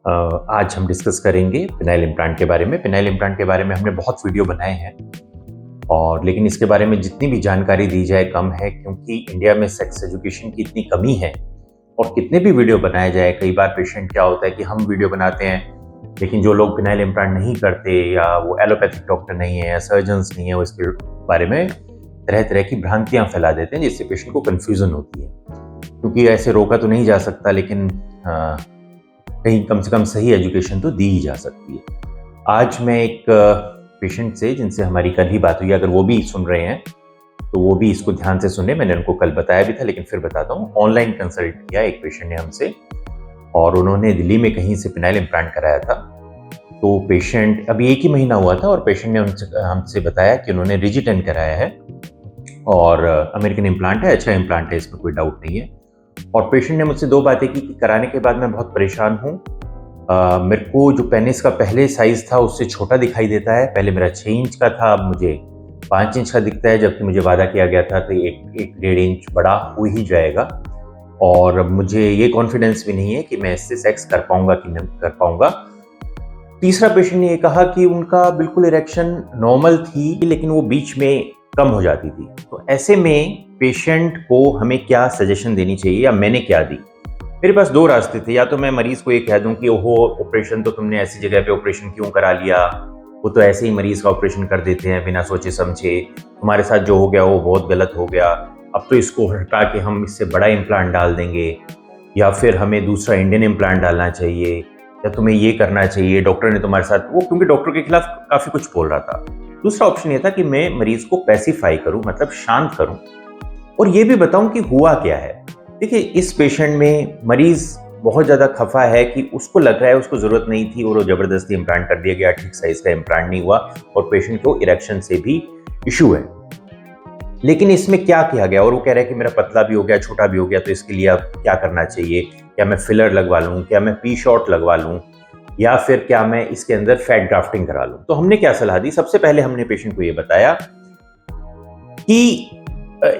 आज हम डिस्कस करेंगे पिनाइल इम्प्लांट के बारे में। पिनाइल इम्प्लांट के बारे में हमने बहुत वीडियो बनाए हैं और लेकिन इसके बारे में जितनी भी जानकारी दी जाए कम है, क्योंकि इंडिया में सेक्स एजुकेशन की इतनी कमी है। और कितने भी वीडियो बनाए जाए, कई बार पेशेंट क्या होता है कि हम वीडियो बनाते हैं लेकिन जो लोग पिनाइल इम्प्लांट नहीं करते या वो एलोपैथिक डॉक्टर नहीं है या सर्जन्स नहीं है, वो इसके बारे में तरह तरह की भ्रांतियां फैला देते हैं, जिससे पेशेंट को कन्फ्यूजन होती है। क्योंकि ऐसे रोका तो नहीं जा सकता, लेकिन कहीं कम से कम सही एजुकेशन तो दी ही जा सकती है। आज मैं एक पेशेंट से, जिनसे हमारी कल ही बात हुई, अगर वो भी सुन रहे हैं तो वो भी इसको ध्यान से सुने। मैंने उनको कल बताया भी था लेकिन फिर बताता हूँ। ऑनलाइन कंसल्ट किया एक पेशेंट ने हमसे और उन्होंने दिल्ली में कहीं से पिनाइल इम्प्लांट कराया था। तो पेशेंट अभी 1 ही महीना हुआ था और पेशेंट ने हमसे बताया कि उन्होंने रिजिटेन कराया है और अमेरिकन इम्प्लांट है, अच्छा इम्प्लांट है, इसमें कोई डाउट नहीं है। और पेशेंट ने मुझसे 2 बातें की कि कराने के बाद मैं बहुत परेशान हूँ। मेरे को जो पेनिस का पहले साइज था उससे छोटा दिखाई देता है। पहले मेरा 6 इंच का था, अब मुझे 5 इंच का दिखता है, जबकि मुझे वादा किया गया था तो 1-1.5 इंच बड़ा हो ही जाएगा। और मुझे ये कॉन्फिडेंस भी नहीं है कि मैं इससे सेक्स कर पाऊंगा कि नहीं कर पाऊंगा। तीसरा पेशेंट ने ये कहा कि उनका बिल्कुल इरेक्शन नॉर्मल थी लेकिन वो बीच में कम हो जाती थी। तो ऐसे में पेशेंट को हमें क्या सजेशन देनी चाहिए या मैंने क्या दी? मेरे पास 2 रास्ते थे। या तो मैं मरीज को ये कह दूं कि ओहो, ऑपरेशन तो तुमने ऐसी जगह पे ऑपरेशन क्यों करा लिया, वो तो ऐसे ही मरीज का ऑपरेशन कर देते हैं बिना सोचे समझे, तुम्हारे साथ जो हो गया वो बहुत गलत हो गया, अब तो इसको हटा के हम इससे बड़ा इम्प्लांट डाल देंगे, या फिर हमें दूसरा इंडियन इम्प्लांट डालना चाहिए, या तुम्हें ये करना चाहिए, डॉक्टर ने तुम्हारे साथ वो, क्योंकि डॉक्टर के खिलाफ काफी कुछ बोल रहा था। दूसरा ऑप्शन ये था कि मैं मरीज को पैसिफाई करूं, मतलब शांत करूं, और ये भी बताऊं कि हुआ क्या है। देखिए, इस पेशेंट में मरीज बहुत ज्यादा खफा है कि उसको लग रहा है उसको जरूरत नहीं थी और वो जबरदस्ती इम्प्लांट कर दिया गया, ठीक साइज का इम्प्लांट नहीं हुआ और पेशेंट को इरेक्शन से भी इशू है। लेकिन इसमें क्या किया गया, और वो कह रहा है कि मेरा पतला भी हो गया, छोटा भी हो गया, तो इसके लिए अब क्या करना चाहिए? क्या मैं फिलर लगवा लूं, क्या मैं पी शॉट लगवा लूं, या फिर क्या मैं इसके अंदर फैट ग्राफ्टिंग करा लूं? तो हमने क्या सलाह दी? सबसे पहले हमने पेशेंट को ये बताया कि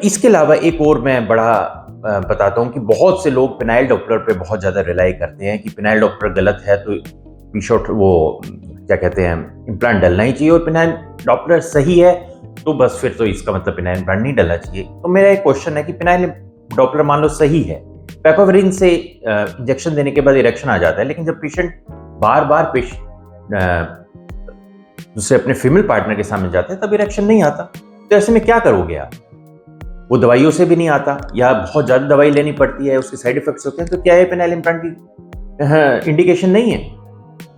इसके अलावा एक और मैं बड़ा बताता हूं कि बहुत से लोग पिनाइल डॉपलर पे बहुत ज्यादा रिलाई करते हैं कि पिनाइल डॉपलर गलत है तो पी शॉट, वो क्या कहते हैं, इम्प्लांट डलना ही चाहिए, और पिनाइल डॉपलर सही है तो बस फिर तो इसका मतलब पिनाइल इम्प्लांट नहीं डलना चाहिए। तो मेरा एक क्वेश्चन है कि पिनाइल डॉपलर मान लो सही है, पेपावरिन से इंजेक्शन देने के बाद इरेक्शन आ जाता है, लेकिन जब पेशेंट बार बार दूसरे अपने फीमेल पार्टनर के सामने जाते हैं तब इरेक्शन नहीं आता। तो ऐसे में क्या करोगे आप? वो दवाइयों से भी नहीं आता या बहुत ज्यादा दवाई लेनी पड़ती है, उसके साइड इफेक्ट्स होते हैं, तो क्या है पिनाइल इम्प्लांट की इंडिकेशन नहीं है?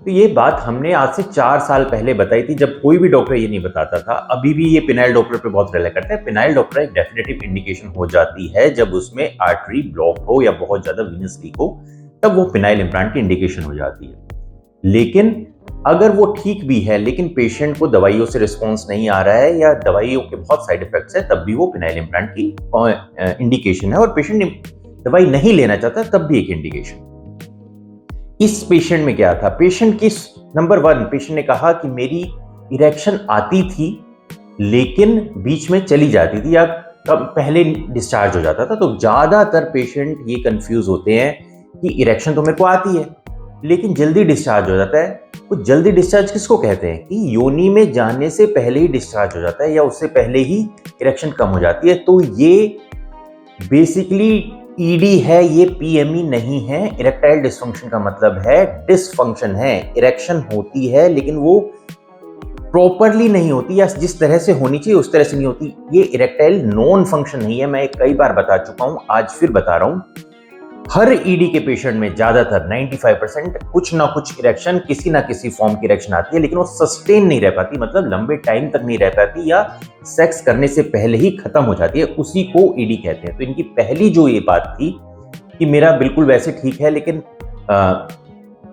तो ये बात हमने आज से 4 साल पहले बताई थी, जब कोई भी डॉक्टर ये नहीं बताता था। अभी भी ये पिनाइल डॉपलर पे बहुत रिलाई करते हैं। पिनाइल डॉपलर एक डेफिनेटिव इंडिकेशन हो जाती है जब उसमें आर्टरी ब्लॉक हो या बहुत ज्यादा वीनस लीक हो, तब वो पिनाइल इम्प्लांट की इंडिकेशन हो जाती है। लेकिन अगर वो ठीक भी है लेकिन पेशेंट को दवाइयों से रिस्पॉन्स नहीं आ रहा है या दवाइयों के बहुत साइड इफेक्ट्स है, तब भी वो पिनाइल इम्प्लांट की इंडिकेशन है, और पेशेंट दवाई नहीं लेना चाहता तब भी एक इंडिकेशन। इस पेशेंट में क्या था? पेशेंट की नंबर 1, पेशेंट ने कहा कि मेरी इरेक्शन आती थी लेकिन बीच में चली जाती थी या पहले डिस्चार्ज हो जाता था। तो ज्यादातर पेशेंट ये कंफ्यूज होते हैं कि इरेक्शन तो मेरे को आती है लेकिन जल्दी डिस्चार्ज हो जाता है। तो जल्दी डिस्चार्ज किसको कहते हैं? कि योनि में जाने से पहले ही डिस्चार्ज हो जाता है या उससे पहले ही इरेक्शन कम हो जाती है। तो ये बेसिकली ईडी है, ये पीएमई नहीं है। इरेक्टाइल डिसफंक्शन का मतलब है डिसफंक्शन है, इरेक्शन होती है लेकिन वो प्रॉपरली नहीं होती या जिस तरह से होनी चाहिए उस तरह से नहीं होती। ये इरेक्टाइल नॉन फंक्शन नहीं है। मैं कई बार बता चुका हूं, आज फिर बता रहा हूं। हर ईडी के पेशेंट में ज्यादातर 95% कुछ ना कुछ इरेक्शन, किसी ना किसी फॉर्म की इरेक्शन आती है, लेकिन वो सस्टेन नहीं रह पाती, मतलब लंबे टाइम तक नहीं रह पाती या सेक्स करने से पहले ही खत्म हो जाती है। उसी को ईडी कहते हैं। तो इनकी पहली जो ये बात थी कि मेरा बिल्कुल वैसे ठीक है लेकिन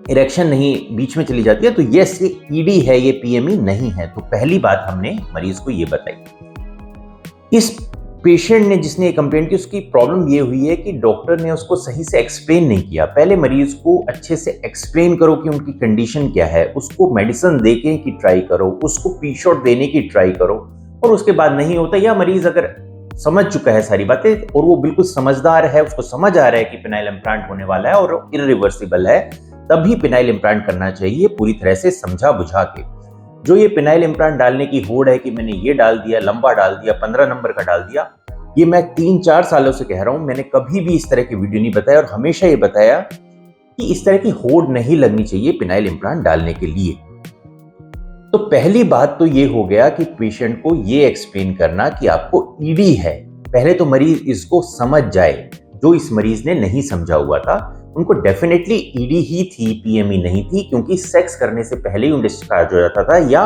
इरेक्शन नहीं, बीच में चली जाती है, तो यस, ये ईडी है, ये पीएमई नहीं है। तो पहली बात हमने मरीज को ये बताई। इस पेशेंट ने जिसने कंप्लेंट की, उसकी प्रॉब्लम ये हुई है कि डॉक्टर ने उसको सही से एक्सप्लेन नहीं किया। पहले मरीज को अच्छे से एक्सप्लेन करो कि उनकी कंडीशन क्या है, उसको मेडिसिन देने की ट्राई करो, उसको पी शॉट देने की ट्राई करो, और उसके बाद नहीं होता या मरीज अगर समझ चुका है सारी बातें और वो बिल्कुल समझदार है, उसको समझ आ रहा है कि पिनाइल इम्प्लांट होने वाला है और इररिवर्सिबल है, तभी पिनाइल इम्प्लांट करना चाहिए, पूरी तरह से समझा बुझा के। जो ये पिनाइल इम्प्लांट डालने की होड़ है कि मैंने ये डाल दिया, लंबा डाल दिया, 15 नंबर का डाल दिया, ये मैं 3-4 सालों से कह रहा हूं। मैंने कभी भी इस तरह की वीडियो नहीं बताया और हमेशा ये बताया कि इस तरह की होड़ नहीं लगनी चाहिए पिनाइल इम्प्लांट डालने के लिए। तो पहली बात तो ये हो गया कि पेशेंट को ये एक्सप्लेन करना कि आपको ईडी है। पहले तो मरीज इसको समझ जाए, जो इस मरीज ने नहीं समझा हुआ था। उनको डेफिनेटली ईडी ही थी, पीएमई नहीं थी, क्योंकि सेक्स करने से पहले ही डिस्चार्ज हो जाता था या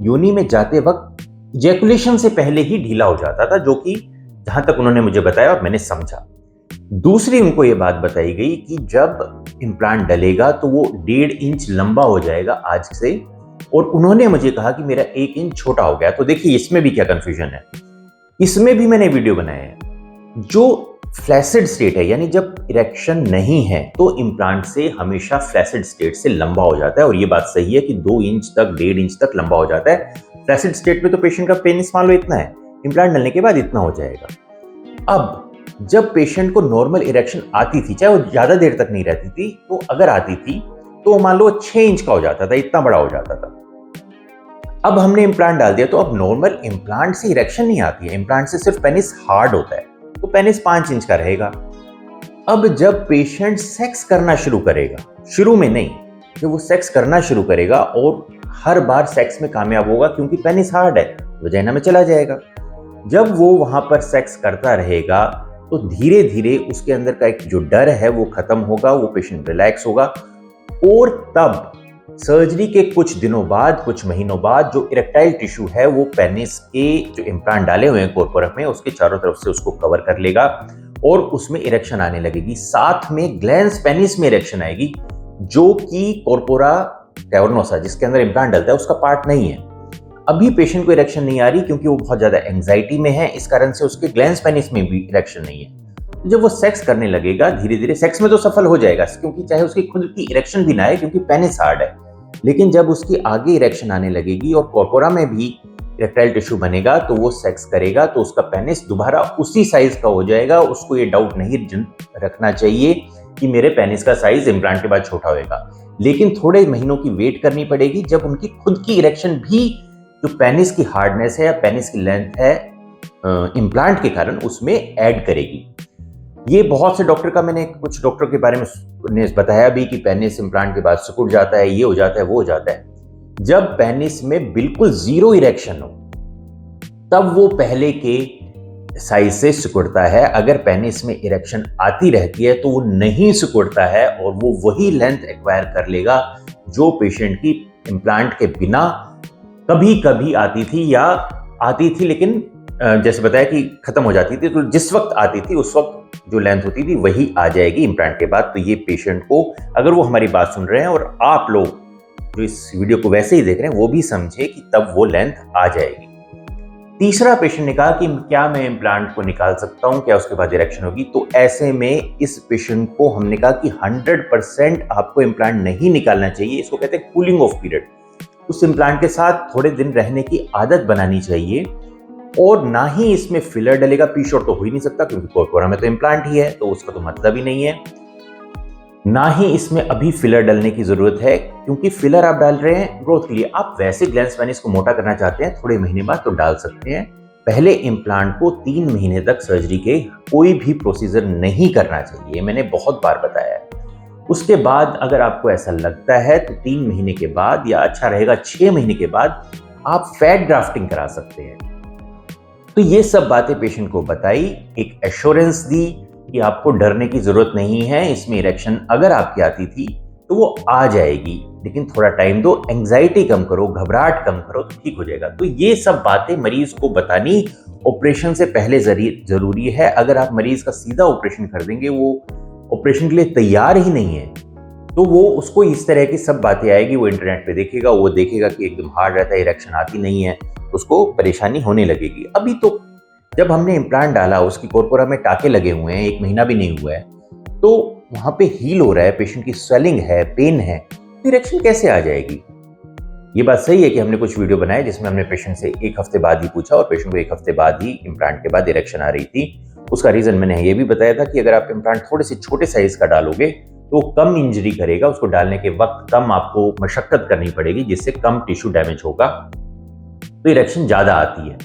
योनि में जाते वक्त इजैकुलेशन से पहले ही ढीला हो जाता था, जो कि जहां तक उन्होंने मुझे बताया और मैंने समझा। दूसरी उनको ये बात बताई गई कि जब इम्प्लांट डलेगा तो वो 1.5 इंच लंबा हो जाएगा आज से, और उन्होंने मुझे कहा कि मेरा 1 इंच छोटा हो गया। तो देखिए इसमें भी क्या कंफ्यूजन है, इसमें भी मैंने वीडियो बनाया है। जो फ्लैसिड स्टेट है, यानी जब इरेक्शन नहीं है, तो इम्प्लांट से हमेशा फ्लैसिड स्टेट से लंबा हो जाता है, और ये बात सही है कि 2 इंच तक, 1.5 इंच तक लंबा हो जाता है। फ्लैसिड स्टेट में तो पेशेंट का पेनिस मान लो इतना है, इम्प्लांट डलने के बाद इतना हो जाएगा। अब जब पेशेंट को नॉर्मल इरेक्शन आती थी, चाहे वो ज्यादा देर तक नहीं रहती थी, तो अगर आती थी तो मान लो 6 इंच का हो जाता था, इतना बड़ा हो जाता था। अब हमने इम्प्लांट डाल दिया, तो अब नॉर्मल इम्प्लांट से इरेक्शन नहीं आती है, इम्प्लांट से सिर्फ पेनिस हार्ड होता है, तो पेनिस 5 इंच का रहेगा। अब जब पेशेंट सेक्स करना शुरू करेगा, शुरू में नहीं, जब वो सेक्स करना शुरू करेगा और हर बार सेक्स में कामयाब होगा, क्योंकि पेनिस हार्ड है, वजाइना में चला जाएगा। जब वो वहां पर सेक्स करता रहेगा तो धीरे धीरे उसके अंदर का एक जो डर है वो खत्म होगा, वो पेशेंट रिलैक्स होगा, और तब सर्जरी के कुछ दिनों बाद, कुछ महीनों बाद, जो इरेक्टाइल टिश्यू है वो पेनिस के जो इम्प्लांट डाले हुए हैं कॉर्पोरम में, उसके चारों तरफ से उसको कवर कर लेगा और उसमें इरेक्शन आने लगेगी। साथ में ग्लैंस पेनिस में इरेक्शन आएगी, जो कि कॉर्पोरा कैवर्नोसा, जिसके अंदर इम्प्लांट डलता है, उसका पार्ट नहीं है। अभी पेशेंट को इरेक्शन नहीं आ रही क्योंकि वो बहुत ज्यादा एंजाइटी में है, इस कारण से उसके ग्लैंस पेनिस में भी इरेक्शन नहीं है। जब वो सेक्स करने लगेगा, धीरे धीरे सेक्स में तो सफल हो जाएगा, क्योंकि चाहे उसकी खुद की इरेक्शन भी ना आए, क्योंकि पेनिस हार्ड है। लेकिन जब उसकी आगे इरेक्शन आने लगेगी और कॉर्पोरा में भी इरेक्टाइल टिश्यू बनेगा, तो वो सेक्स करेगा तो उसका पेनिस दोबारा उसी साइज का हो जाएगा। उसको ये डाउट नहीं रखना चाहिए कि मेरे पेनिस का साइज इम्प्लांट के बाद छोटा होगा, लेकिन थोड़े महीनों की वेट करनी पड़ेगी, जब उनकी खुद की इरेक्शन भी जो पेनिस की हार्डनेस है या पेनिस की लेंथ है इम्प्लांट के कारण, उसमें ऐड करेगी। ये बहुत से डॉक्टर का, मैंने कुछ डॉक्टर के बारे में बताया भी कि पेनिस इम्प्लांट के बाद सिकुड़ जाता है, ये हो जाता है, वो हो जाता है। जब पेनिस में बिल्कुल जीरो इरेक्शन हो, तब वो पहले के साइज से सिकुड़ता है। अगर पेनिस में इरेक्शन आती रहती है तो वो नहीं सिकुड़ता है और वो वही लेंथ एक्वायर कर लेगा जो पेशेंट की इम्प्लांट के बिना कभी कभी आती थी, या आती थी लेकिन जैसे बताया कि खत्म हो जाती थी। तो जिस वक्त आती थी उस वक्त जो लेंथ होती थी वही आ जाएगी इम्प्लांट के बाद। तो ये पेशेंट को, अगर वो हमारी बात सुन रहे हैं और आप लोग जो इस वीडियो को वैसे ही देख रहे हैं, वो भी समझे कि तब वो लेंथ आ जाएगी। तीसरा पेशेंट ने कहा कि क्या मैं इम्प्लांट को निकाल सकता हूं, क्या उसके बाद इरेक्शन होगी? तो ऐसे में इस पेशेंट को हमने कहा कि 100% आपको इम्प्लांट नहीं निकालना चाहिए। इसको कहते हैं कूलिंग ऑफ पीरियड। उस इम्प्लांट के साथ थोड़े दिन रहने की आदत बनानी चाहिए, और ना ही इसमें फिलर डलेगा। पी शॉट तो हो ही नहीं सकता, क्योंकि कॉर्पोरा में तो इम्प्लांट ही है, तो उसका तो मतलब ही नहीं है। ना ही इसमें अभी फिलर डलने की जरूरत है, क्योंकि फिलर आप डाल रहे हैं ग्रोथ के लिए। आप वैसे ग्लैंस पेनिस को मोटा करना चाहते हैं, थोड़े महीने बाद तो डाल सकते हैं। पहले इम्प्लांट को 3 महीने तक सर्जरी के कोई भी प्रोसीजर नहीं करना चाहिए, मैंने बहुत बार बताया है। उसके बाद अगर आपको ऐसा लगता है तो 3 महीने के बाद, या अच्छा रहेगा 6 महीने के बाद, आप फैट ग्राफ्टिंग करा सकते हैं। तो ये सब बातें पेशेंट को बताई, एक एश्योरेंस दी कि आपको डरने की जरूरत नहीं है। इसमें इरेक्शन अगर आपकी आती थी तो वो आ जाएगी, लेकिन थोड़ा टाइम दो, एंजाइटी कम करो, घबराहट कम करो, तो ठीक हो जाएगा। तो ये सब बातें मरीज को बतानी ऑपरेशन से पहले जरूरी है। अगर आप मरीज का सीधा ऑपरेशन कर देंगे, वो ऑपरेशन के लिए तैयार ही नहीं है, तो वो उसको इस तरह की सब बातें आएगी, वो इंटरनेट पे देखेगा, वो देखेगा कि एकदम हार्ड रहता है, इरेक्शन आती नहीं है, उसको परेशानी होने लगेगी। अभी तो जब हमने इम्प्लांट डाला, उसकी कॉर्पोरा में टाके लगे हुए हैं, 1 महीना भी नहीं हुआ है, तो वहां पे हील हो रहा है, पेशेंट की स्वेलिंग है, पेन है, तो इरेक्शन कैसे आ जाएगी? ये बात सही है कि हमने कुछ वीडियो बनाए जिसमें हमने पेशेंट से 1 हफ्ते बाद ही पूछा, और पेशेंट को 1 हफ्ते बाद ही इम्प्लांट के बाद इरेक्शन आ रही थी। उसका रीजन मैंने ये भी बताया था कि अगर आप इम्प्लांट थोड़े से छोटे साइज का डालोगे तो कम इंजरी करेगा, उसको डालने के वक्त कम आपको मशक्कत करनी पड़ेगी, जिससे कम टिश्यू डैमेज होगा, तो इरेक्शन ज़्यादा आती है।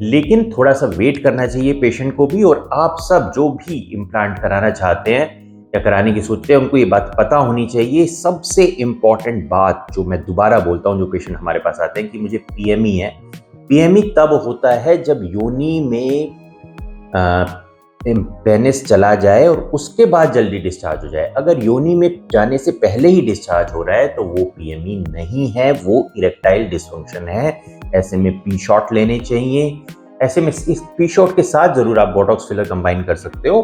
लेकिन थोड़ा सा वेट करना चाहिए पेशेंट को भी, और आप सब जो भी इम्प्लांट कराना चाहते हैं या कराने की सोचते हैं, उनको ये बात पता होनी चाहिए। सबसे इम्पॉर्टेंट बात जो मैं दोबारा बोलता हूँ, जो पेशेंट हमारे पास आते हैं कि मुझे पीएमई है, पीएमई तब होता है जब योनि में पेनिस चला जाए और उसके बाद जल्दी डिस्चार्ज हो जाए। अगर योनि में जाने से पहले ही डिस्चार्ज हो रहा है तो वो पीएमई नहीं है, वो इरेक्टाइल डिसफंक्शन है। ऐसे में पी शॉट लेने चाहिए। ऐसे में इस पी शॉट के साथ जरूर आप बोटॉक्स फिलर कंबाइन कर सकते हो।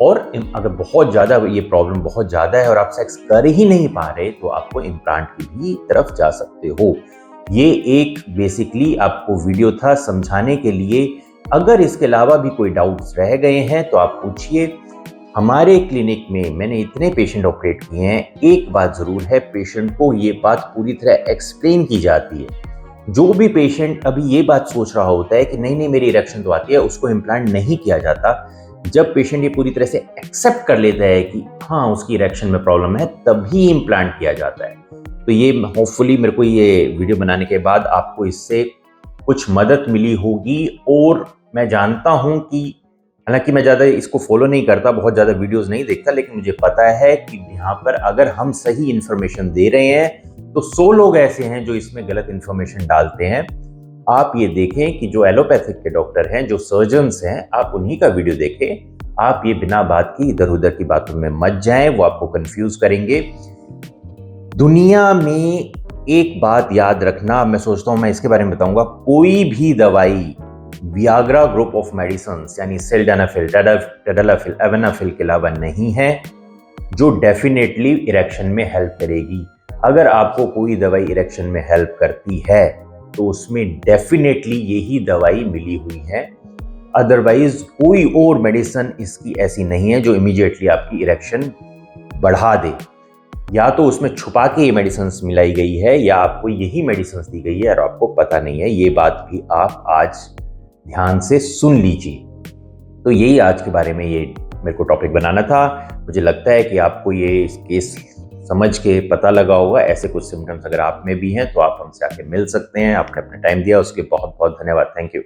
और अगर बहुत ज़्यादा ये प्रॉब्लम बहुत ज़्यादा है और आप सेक्स कर ही नहीं पा रहे, तो आपको इम्प्लांट की भी तरफ जा सकते हो। ये एक बेसिकली आपको वीडियो था समझाने के लिए। अगर इसके अलावा भी कोई डाउट्स रह गए हैं तो आप पूछिए। हमारे क्लिनिक में मैंने इतने पेशेंट ऑपरेट किए हैं, एक बात ज़रूर है, पेशेंट को ये बात पूरी तरह एक्सप्लेन की जाती है। जो भी पेशेंट अभी ये बात सोच रहा होता है कि नहीं नहीं मेरी इरेक्शन तो आती है, उसको इम्प्लांट नहीं किया जाता। जब पेशेंट ये पूरी तरह से एक्सेप्ट कर लेता है कि हाँ उसकी इरेक्शन में प्रॉब्लम है, तभी इम्प्लांट किया जाता है। तो ये होपफुली मेरे को ये वीडियो बनाने के बाद आपको इससे कुछ मदद मिली होगी। और मैं जानता हूं कि हालांकि मैं ज़्यादा इसको फॉलो नहीं करता, बहुत ज़्यादा वीडियोस नहीं देखता, लेकिन मुझे पता है कि यहाँ पर अगर हम सही इन्फॉर्मेशन दे रहे हैं तो 100 लोग ऐसे हैं जो इसमें गलत इन्फॉर्मेशन डालते हैं। आप ये देखें कि जो एलोपैथिक के डॉक्टर हैं, जो सर्जन्स हैं, आप उन्हीं का वीडियो देखें। आप ये बिना बात की इधर उधर की बातों में मत जाएं, वो आपको कंफ्यूज करेंगे। दुनिया में एक बात याद रखना, मैं सोचता हूं मैं इसके बारे में बताऊंगा, कोई भी दवाई वियाग्रा ग्रुप ऑफ मेडिसिन यानी सिल्डेनाफिल, टेडलाफिल, एवेनाफिल के अलावा नहीं है जो डेफिनेटली इरेक्शन में हेल्प करेगी। अगर आपको कोई दवाई इरेक्शन में हेल्प करती है तो उसमें डेफिनेटली यही दवाई मिली हुई है। अदरवाइज कोई और मेडिसिन इसकी ऐसी नहीं है जो इमीडिएटली आपकी इरेक्शन बढ़ा दे। या तो उसमें छुपा के ये मेडिसिन मिलाई गई है, या आपको यही मेडिसिन दी गई है और आपको पता नहीं है। ये बात भी आप आज ध्यान से सुन लीजिए। तो यही आज के बारे में ये मेरे को टॉपिक बनाना था। मुझे लगता है कि आपको ये केस समझ के पता लगा होगा। ऐसे कुछ सिम्टम्स अगर आप में भी हैं तो आप हमसे आके मिल सकते हैं। आपने अपना टाइम दिया उसके बहुत बहुत धन्यवाद। Thank you.